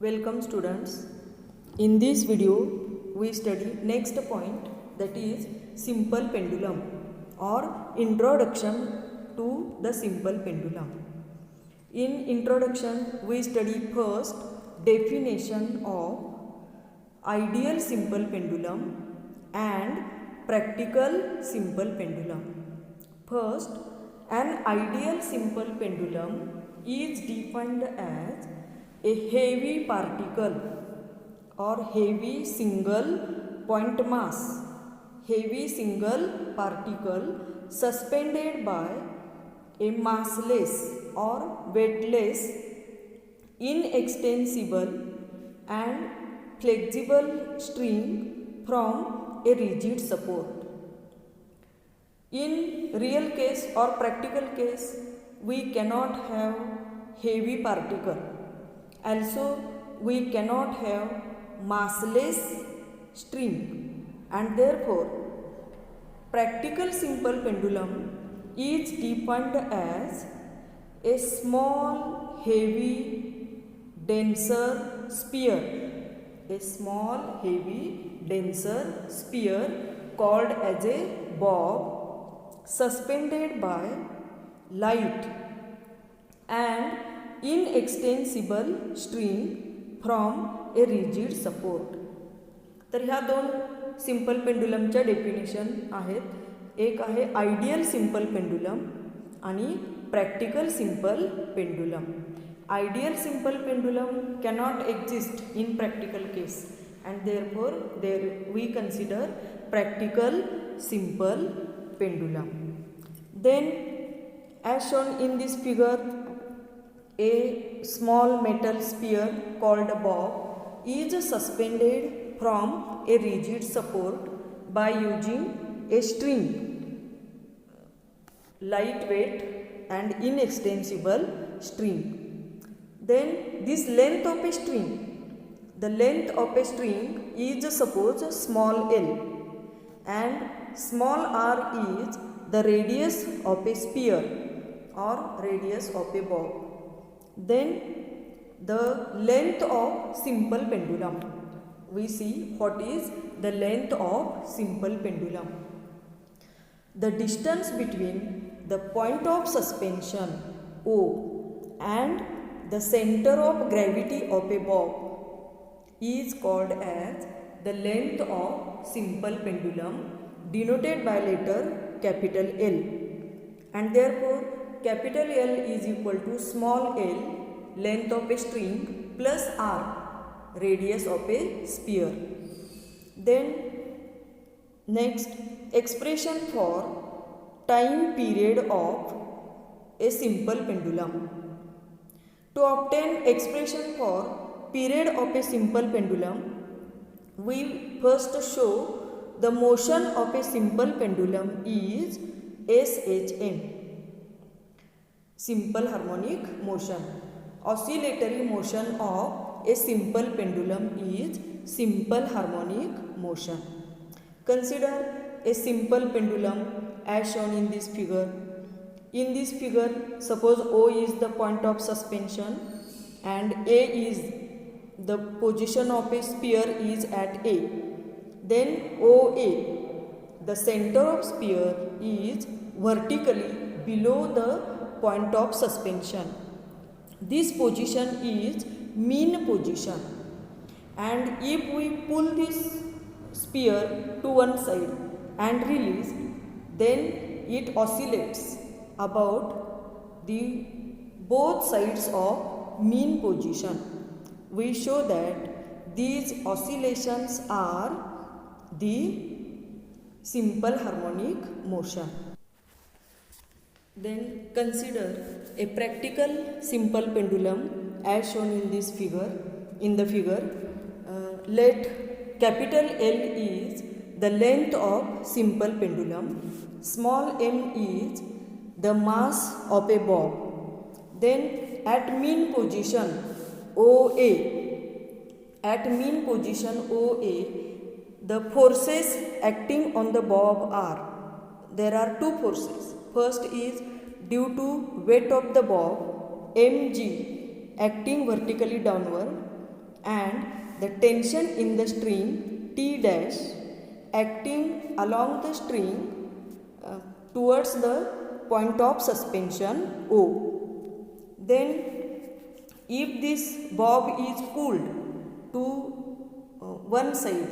Welcome students. In this video we study next point, that is simple pendulum or introduction to the simple pendulum. In introduction we study first definition of ideal simple pendulum and practical simple pendulum. First, an ideal simple pendulum is defined as a heavy particle or heavy single point mass, heavy single particle suspended by a massless or weightless, inextensible and flexible string from a rigid support. In real case or practical case, we cannot have heavy particle. Also, we cannot have massless string, and therefore practical simple pendulum is defined as a small, heavy, denser sphere, a small, heavy, denser sphere called as a bob, suspended by light and inextensible string from a rigid support. तर ह्या दोन simple पेंडुलमच्या definition आहेत. एक आहे ideal simple pendulum आणि practical simple pendulum. Ideal simple pendulum cannot exist in practical case and therefore there we consider practical simple pendulum. Then as shown in this figure, a small metal sphere called a bob is suspended from a rigid support by using a string, lightweight and inextensible string. Then this length of a string, the length of a string is suppose small l and small r is the radius of a sphere or radius of a bob. Then the length of simple pendulum, we see what is the length of simple pendulum. The distance between the point of suspension O and the center of gravity of a bob is called as the length of simple pendulum, denoted by letter capital L, and therefore capital L is equal to small l, length of a string, plus r, radius of a sphere. Then next, expression for time period of a simple pendulum. To obtain expression for period of a simple pendulum, we first show the motion of a simple pendulum is SHM, simple harmonic motion. Oscillatory motion of a simple pendulum is simple harmonic motion. Consider a simple pendulum as shown in this figure. In this figure, suppose O is the point of suspension and A is the position of a sphere is at A. Then OA, the center of sphere, is vertically below the point of suspension. This position is mean position, and if we pull this sphere to one side and release, then it oscillates about the both sides of mean position. We show that these oscillations are the simple harmonic motion. Then consider a practical simple pendulum as shown in this figure. In the figure, let capital L is the length of simple pendulum, small m is the mass of a bob. Then at mean position OA, at mean position OA, the forces acting on the bob are, there are two forces. First is due to weight of the bob, mg acting vertically downward, and the tension in the string T dash acting along the string towards the point of suspension O. Then if this bob is pulled to one side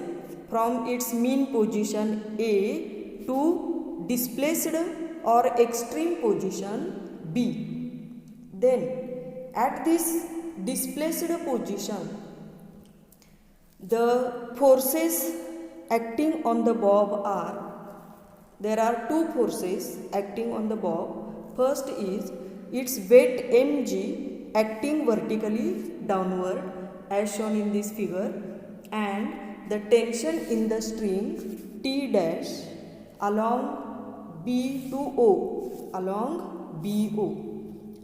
from its mean position A to displaced or extreme position B, then at this displaced position the forces acting on the bob are, there are two forces acting on the bob. First is its weight mg acting vertically downward as shown in this figure, and the tension in the string T dash along B to O, along BO,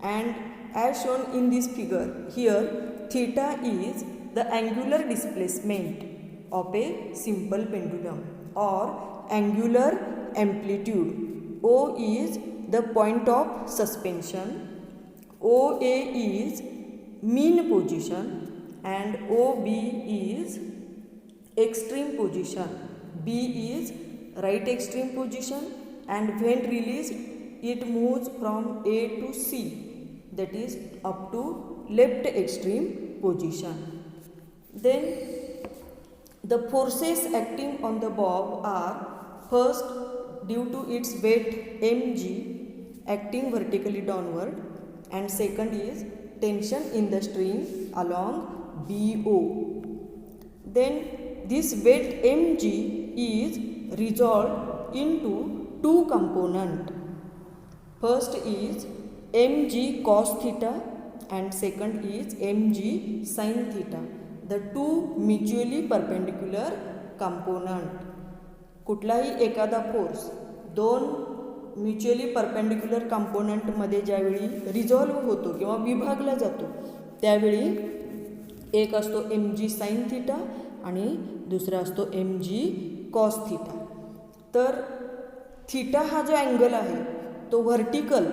and as shown in this figure here, theta is the angular displacement of a simple pendulum or angular amplitude. O is the point of suspension, OA is mean position, and OB is extreme position. B is right extreme position, and when released it moves from A to C, that is up to left extreme position. Then the forces acting on the bob are, first due to its weight mg acting vertically downward, and second is tension in the string along BO. Then this weight mg is resolved into two components. First is mg cos theta and second is mg sin theta, the two mutually perpendicular component. कुठलाही एखादा force दोन mutually perpendicular कंपोनंटमध्ये ज्यावेळी resolve होतो किंवा विभागला जातो त्यावेळी एक असतो एम जी साइन थिटा आणि दुसरा असतो एम जी कॉस थिटा. तर थिटा हा जो अँगल आहे तो व्हर्टिकल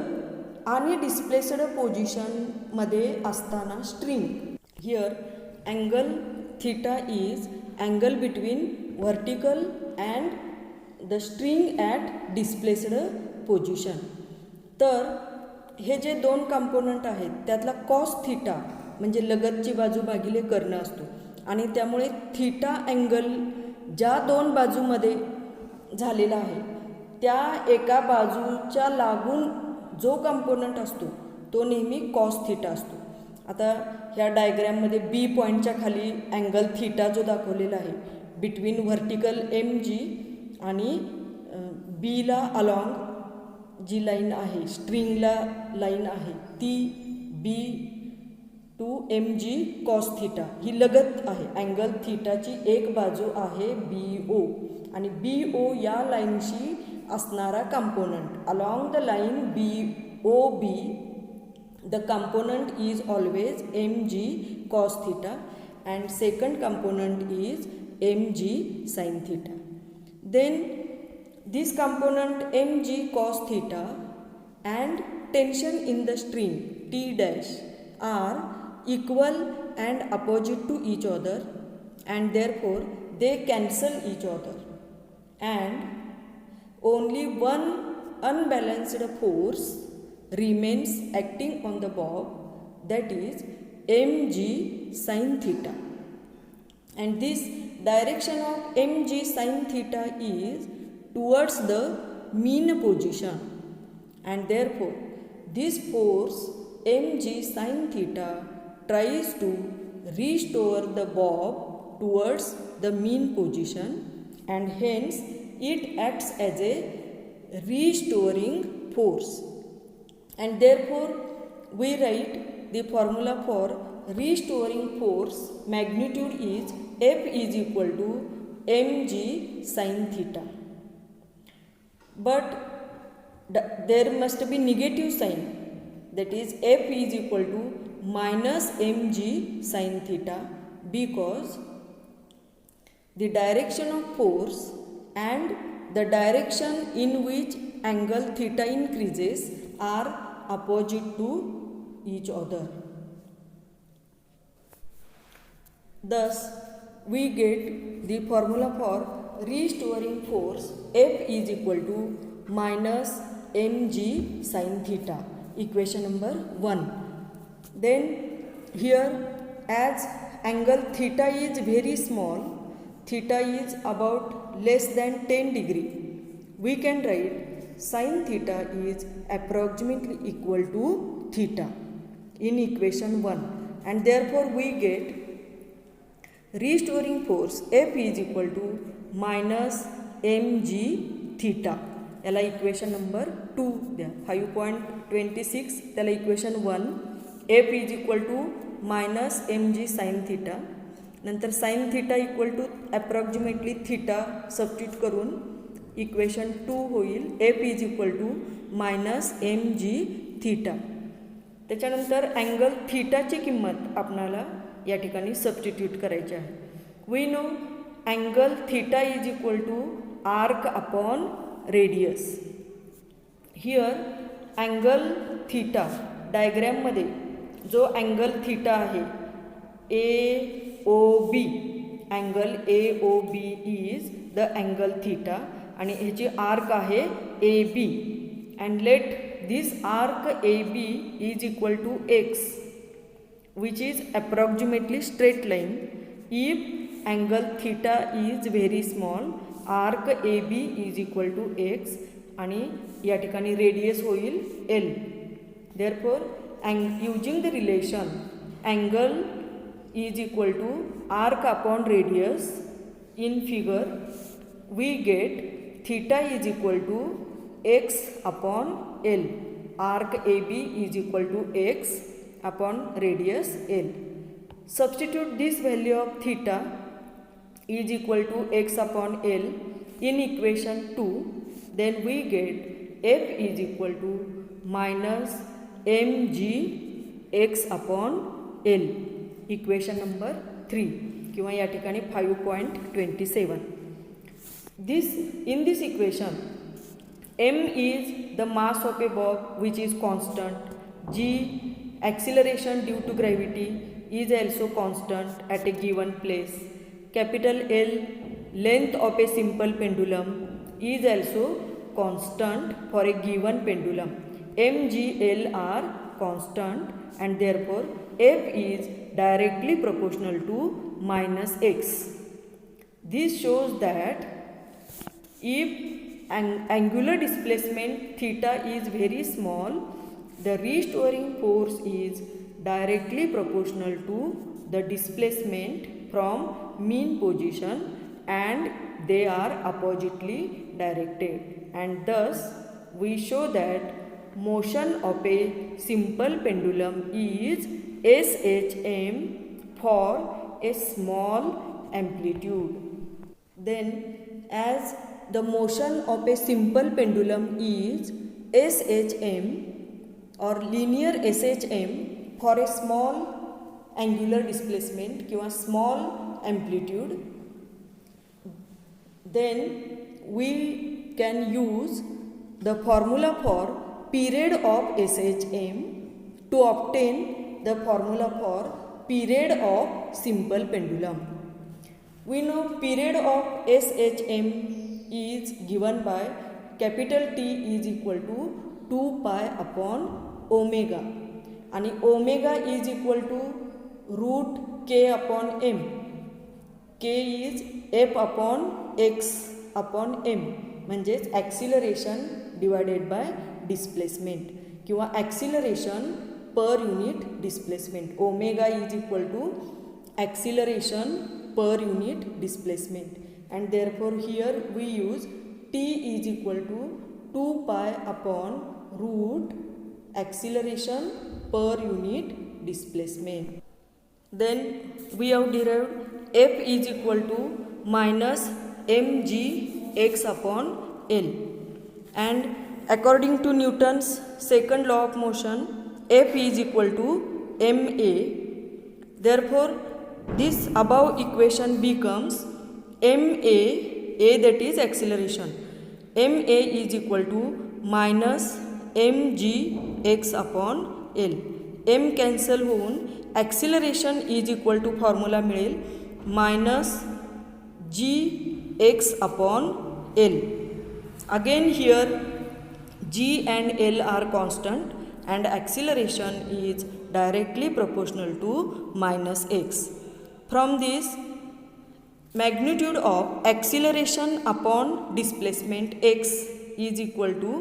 आणि डिस्प्लेस्ड पोझिशनमध्ये असताना string, here angle theta is angle between vertical and the string at displaced position. तर हे जे दोन कंपोनंट आहेत त्यातला कॉस थिटा म्हणजे लगतची बाजू भागिले कर्ण असतो आणि त्यामुळे थिटा अँगल ज्या दोन बाजूमध्ये झालेला आहे त्या एका बाजूच्या लागून जो कंपोनंट असतो तो नेहमी कॉस थिटा असतो. आता ह्या डायग्रॅममध्ये बी पॉईंटच्या खाली अँगल थिटा जो दाखवलेला आहे बिटवीन व्हर्टिकल एम जी आणि बीला अलॉंग जी लाईन आहे स्ट्रिंगला लाईन आहे ती B two M G cos theta ही लगत आहे. अँगल थिटाची एक बाजू आहे बी ओ आणि बी ओ या लाईनशी असणारा component along the line B O B the component is always mg cos theta and second component is mg sin theta. Then this component mg cos theta and tension in the string T dash are equal and opposite to each other and therefore they cancel each other and only one unbalanced force remains acting on the bob, that is mg sin theta, and this direction of mg sin theta is towards the mean position and therefore this force mg sin theta tries to restore the bob towards the mean position and hence it acts as a restoring force. And therefore we write the formula for restoring force magnitude is F is equal to mg sin theta, but there must be negative sign, that is F is equal to minus mg sin theta because the direction of force and the direction in which angle theta increases are opposite to each other. Thus, we get the formula for restoring force F is equal to minus mg sin theta, equation number 1. Then here, as angle theta is very small, theta is about less than 10 degree, we can write sin theta is approximately equal to theta in equation 1, and therefore we get restoring force F is equal to minus mg theta. याला equation number 2 द्या. 5.26 त्याला equation 1. F is equal to minus mg sine theta. नंतर sine theta equal to approximately theta substitute करून equation 2 होईल. F is equal to minus mg थिटा. त्याच्यानंतर angle थिटाची किंमत आपणाला या ठिकाणी सबस्टिट्यूट करायची आहे. We know angle theta is equal to arc upon radius. Here angle theta डायग्रॅममध्ये जो अँगल थिटा आहे AOB, angle AOB is the angle theta आणि ह्याची आर्क आहे AB, and let this arc AB is equal to x, which is approximately straight line. If angle theta is very small, arc AB is equal to x आणि या ठिकाणी radius होईल L. Therefore, using the relation angle is equal to arc upon radius, in figure we get theta is equal to x upon L. Arc AB is equal to x upon radius L. Substitute this value of theta is equal to x upon L in equation 2. Then we get F is equal to minus mg x upon L. Equation number 3 किंवा या ठिकाणी 5.27. In this equation, m is the mass of a bob which is constant. G, acceleration due to gravity, is also constant at a given place. Capital L, length of a simple pendulum, is also constant for a given pendulum. M, G, L are constant and therefore F is directly proportional to minus x. This shows that if angular displacement theta is very small, the restoring force is directly proportional to the displacement from mean position and they are oppositely directed, and thus we show that motion of a simple pendulum is SHM for a small amplitude. Then, as the motion of a simple pendulum is SHM or linear SHM for a small angular displacement किंवा small amplitude, then we can use the formula for period of SHM to obtain the formula for period of simple pendulum. We know period of SHM is given by capital T is equal to 2 pi upon omega आणि omega is equal to root k upon m. K is f upon x upon m म्हणजेच acceleration divided by displacement किंवा acceleration per unit displacement. Omega is equal to acceleration per unit displacement. And therefore here we use T is equal to 2 pi upon root acceleration per unit displacement. Then we have derived F is equal to minus mg x upon L. And according to Newton's second law of motion, F is equal to ma. Therefore, this above equation becomes ma, a that is acceleration, ma is equal to minus mg x upon L. m cancel होऊन acceleration is equal to formula मिळेल minus g(x)(L). Again here g and L are constant and acceleration is directly proportional to minus x. From this, magnitude of acceleration upon displacement x is equal to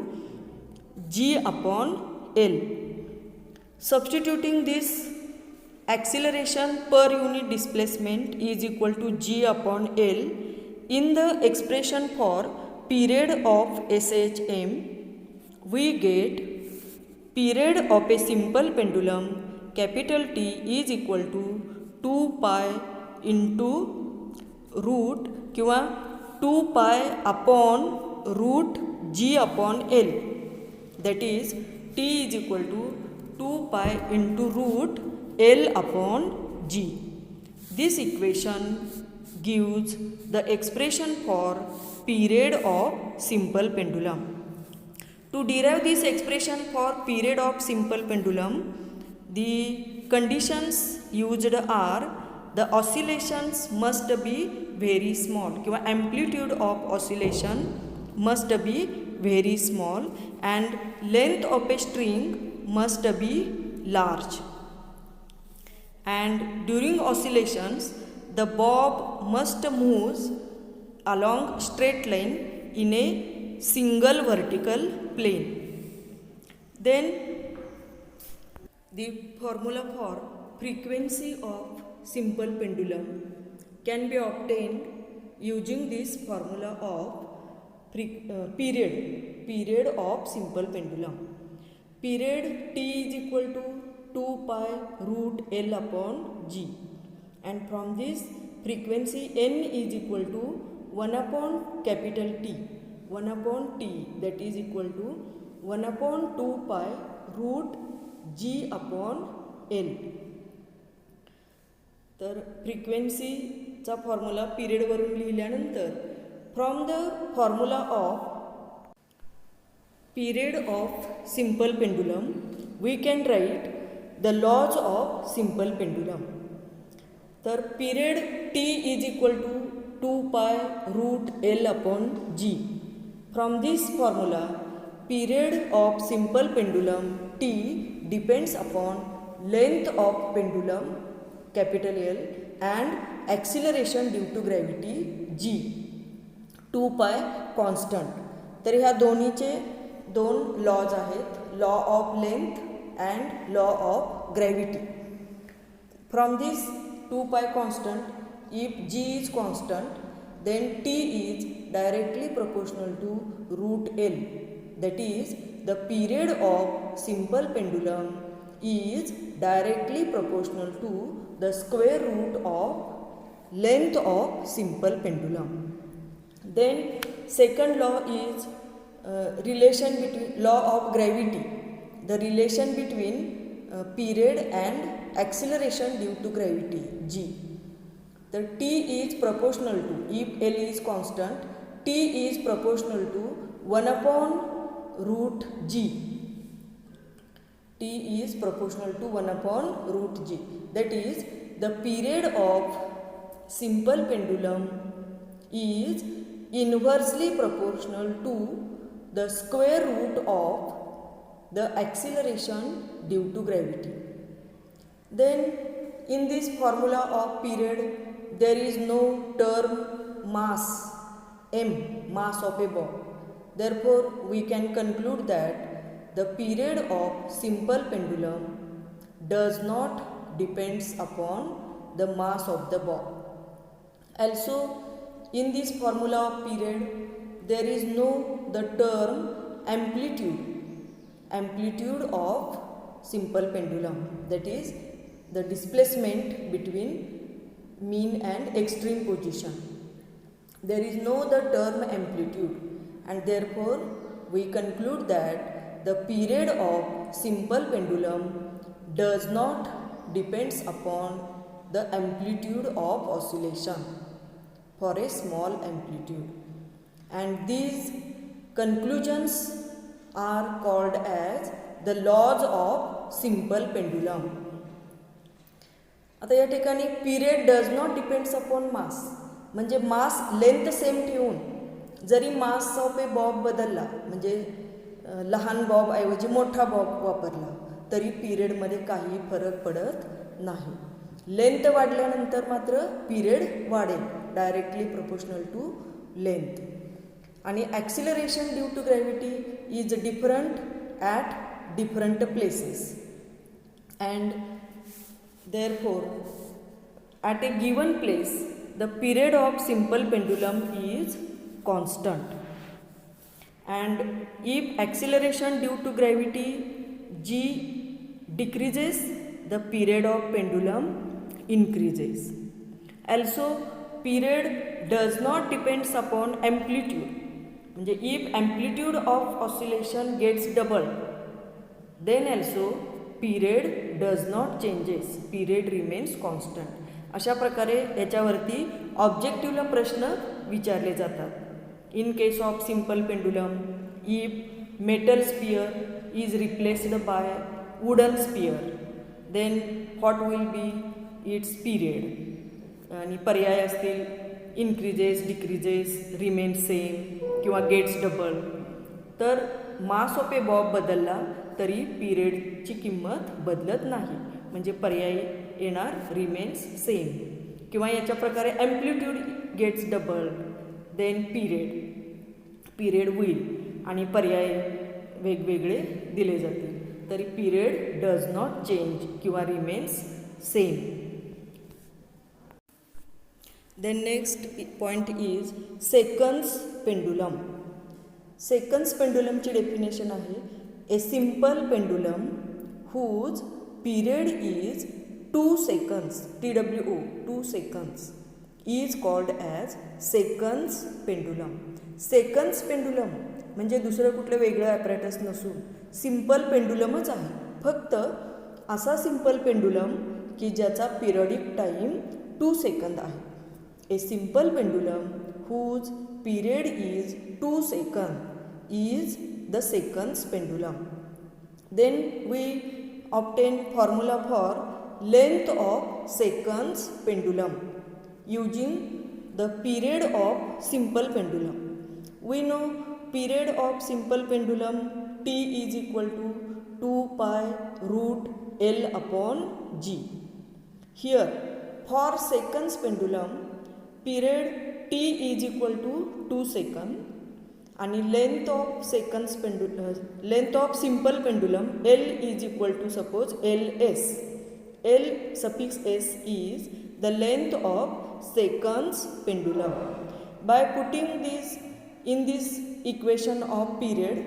g/L. Substituting this acceleration per unit displacement is equal to g/L in the expression for period of SHM, we get period of a simple pendulum capital T is equal to 2 pi into root किंवा 2 pi upon root g/L, that is T is equal to 2 pi into root L/g. This equation gives the expression for period of simple pendulum. To derive this expression for period of simple pendulum, the conditions used are the oscillations must be very small किंवा amplitude of oscillation must be very small and length of a string must be large. And during oscillations, the bob must move along straight line in a single vertical plane. Then the formula for frequency of simple pendulum can be obtained using this formula of period of simple pendulum. Period T is equal to 2 pi root L/g, and from this frequency n is equal to 1 upon capital T, 1 upon T, that is equal to 1 upon 2 pi root g/L. तर फ्रिक्वेन्सीचा formula पिरियडवरून लिहिल्यानंतर from the formula of period of simple pendulum we can write the laws of simple pendulum. तर period T is equal to 2 pi root L/g. From this formula, period of simple pendulum T depends upon length of pendulum capital L and acceleration due to gravity g. 2 pi constant. तर ह्या दोन्हीचे दोन laws आहेत, law of length and law of gravity. From this 2 pi constant, if g is constant, then T is directly proportional to root L, that is the period of simple pendulum is directly proportional to the square root of length of simple pendulum. Then second law is relation between law of gravity, the relation between period and acceleration due to gravity g. The T is proportional to, if L is constant, T is proportional to 1 upon root g. T is proportional to 1 upon root g. That is the period of simple pendulum is inversely proportional to the square root of the acceleration due to gravity. Then in this formula of period there is no term mass m, mass of a ball. Therefore we can conclude that the period of simple pendulum does not depends upon the mass of the ball. Also in this formula of period there is no the term amplitude of simple pendulum, that is the displacement between mean and extreme position. There is no the term amplitude, and therefore we conclude that the period of simple pendulum does not depends upon the amplitude of oscillation for a small amplitude, and these conclusions are called as the laws of simple pendulum. आता या ठिकाणी period does not depends upon mass, म्हणजे मास length same ठेवून जरी mass of A Bob बदलला, म्हणजे लहान Bob ऐवजी मोठा बॉब वापरला, तरी पिरियडमध्ये काही फरक पडत नाही. लेंथ वाढल्यानंतर मात्र पिरियड वाढेल, डायरेक्टली प्रोपोर्शनल टू लेंथ. आणि acceleration due to gravity is different at different places and therefore at a given place the period of simple pendulum is constant, and if acceleration due to gravity g decreases the period of pendulum increases. Also period does not depends upon amplitude, म्हणजे if amplitude of oscillation gets doubled then also period does not changes, period remains constant. अशा प्रकारे याच्यावरती ऑब्जेक्टिव्हला प्रश्न विचारले जातात. In case of simple pendulum, if metal sphere is replaced by wooden sphere then what will be its period. आणि पर्याय असतील increases, decreases, remain same किंवा गेट्स डबल. तर मास ऑफ ए बॉब बदलला तरी पिरियडची किंमत बदलत नाही, म्हणजे पर्याय येणार रिमेन्स सेम. किंवा याच्या प्रकारे amplitude gets double then period होईल आणि पर्याय वेगवेगळे दिले जातील, तरी पिरियड डज नॉट चेंज किंवा remains same. Then next point is seconds pendulum. Seconds पेंडुलमची डेफिनेशन आहे a simple pendulum whose period is 2 seconds, TWO 2 seconds, is called as seconds pendulum. Seconds pendulum म्हणजे दुसरं कुठलं वेगळं ॲपरेटस नसून simple पेंडुलमच आहे. फक्त असा सिम्पल पेंडुलम की ज्याचा पिरियडिक टाईम 2 सेकंद आहे. A simple pendulum whose period is 2 seconds is the seconds pendulum. Then we obtain formula for length of seconds pendulum using the period of simple pendulum. We know period of simple pendulum t is equal to 2 pi root L upon G. Here for seconds pendulum period t is equal to 2 seconds आणि length of seconds length of simple pendulum L is equal to suppose LS. L suffix S is the length of seconds pendulum. By putting this in this equation of period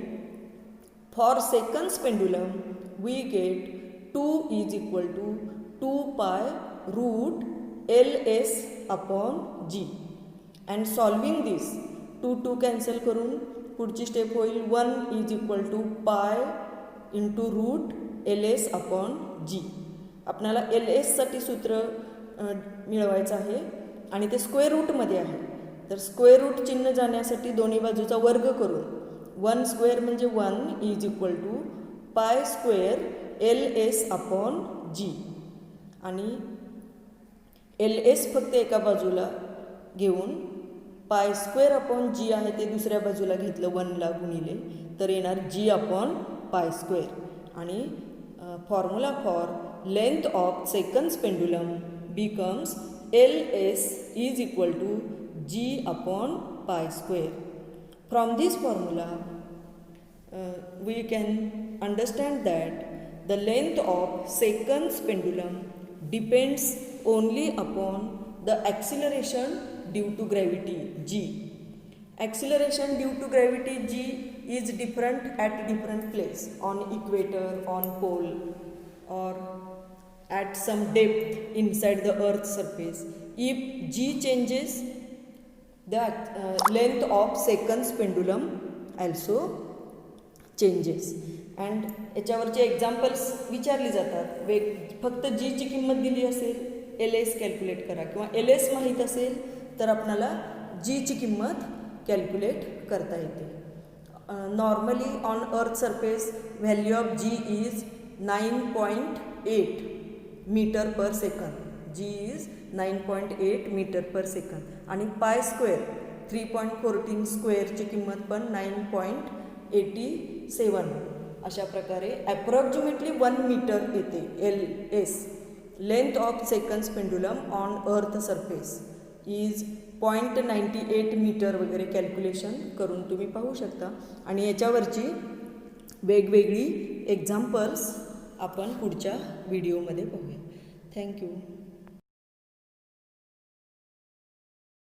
for seconds pendulum we get 2 is equal to 2 pi root LS upon G. And solving this 2 cancel करून पुढची step होईल 1 is equal to pi into root LS upon G. आपल्याला LSसाठी सूत्र मिळवायचं आहे आणि ते square रूटमध्ये आहे. तर स्क्वेअर रूट चिन्ह जाण्यासाठी दोन्ही बाजूचा वर्ग करून 1 स्क्वेअर म्हणजे 1 is equal to pi square LS upon G. आणि LS फक्त एका बाजूला घेऊन पाय स्क्वेअर अपॉन G आहे ते दुसऱ्या बाजूला घेतलं 1ला गुणिले तर येणार G अपॉन पाय स्क्वेअर. आणि formula for length of seconds pendulum becomes LS is equal to G upon pi square. From this formula we can understand that the length of seconds pendulum depends only upon the acceleration due to gravity G. Acceleration due to gravity G is different at different place, on equator, on pole, or at some depth inside the earth's surface. If G changes, the length of seconds pendulum also changes. And याच्यावरचे examples विचारली जातात. फक्त G ची किंमत दिली असेल LS calculate करा, किंवा LS माहीत असेल तर आपल्याला G ची किंमत कॅल्क्युलेट करता येते. Normally on earth surface value of G is 9.8 metre per second. G is 9.8 metre per second आणि पाय स्क्वेअर 3.14 स्क्वेअरची किंमत पण 9.87 अशा प्रकारे ॲप्रॉक्सिमेटली 1 मीटर येते LS. Length of seconds pendulum on earth surface is 0.98 metre वगैरे calculation करून तुम्ही पाहू शकता. आणि याच्यावरची वेगवेगळी एक्झाम्पल्स आपण पुढच्या व्हिडिओमध्ये पाहूया. थँक्यू.